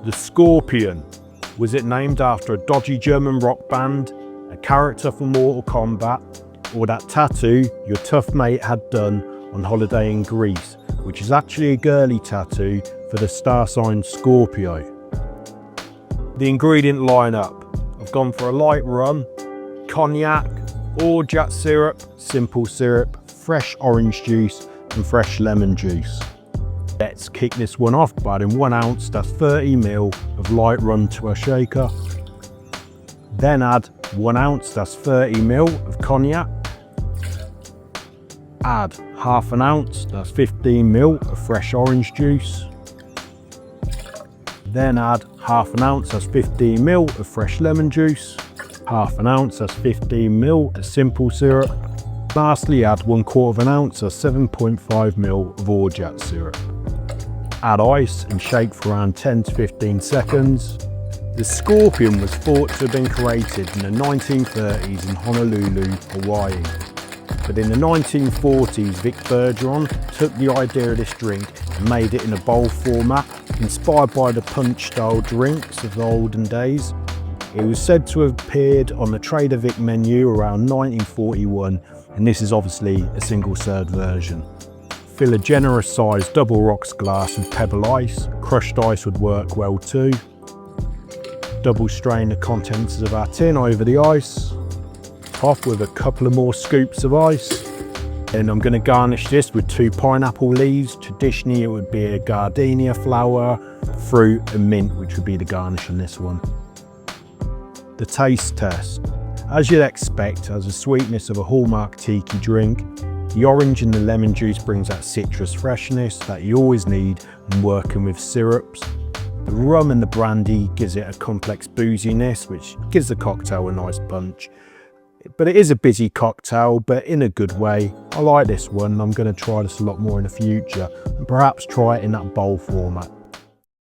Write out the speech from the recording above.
The Scorpion. Was it named after a dodgy German rock band, a character from Mortal Kombat, or that tattoo your tough mate had done on holiday in Greece, which is actually a girly tattoo for the star sign Scorpio? The ingredient lineup. I've gone for a light rum, cognac, Orgeat syrup, simple syrup, fresh orange juice and fresh lemon juice. Let's kick this one off by adding 1 ounce, that's 30 ml of light rum to a shaker. Then add 1 ounce, that's 30 ml of cognac. Add half an ounce, that's 15 ml of fresh orange juice. Then add half an ounce, that's 15 ml of fresh lemon juice. Half an ounce, that's 15 ml of simple syrup. Lastly, add 1/4 ounce, that's 7.5 ml of Orgeat syrup. Add ice and shake for around 10 to 15 seconds. The Scorpion was thought to have been created in the 1930s in Honolulu, Hawaii. But in the 1940s, Vic Bergeron took the idea of this drink and made it in a bowl format, inspired by the punch-style drinks of the olden days. It was said to have appeared on the Trader Vic menu around 1941, and this is obviously a single-serve version. Fill a generous sized double rocks glass with pebble ice. Crushed ice would work well too. Double strain the contents of our tin over the ice. Top with a couple of more scoops of ice. And I'm going to garnish this with 2 pineapple leaves. Traditionally it would be a gardenia flower, fruit and mint, which would be the garnish on this one. The taste test. As you'd expect, has the sweetness of a hallmark tiki drink. The orange and the lemon juice brings that citrus freshness that you always need when working with syrups. The rum and the brandy gives it a complex booziness, which gives the cocktail a nice punch. But it is a busy cocktail, but in a good way. I like this one. I'm going to try this a lot more in the future and perhaps try it in that bowl format.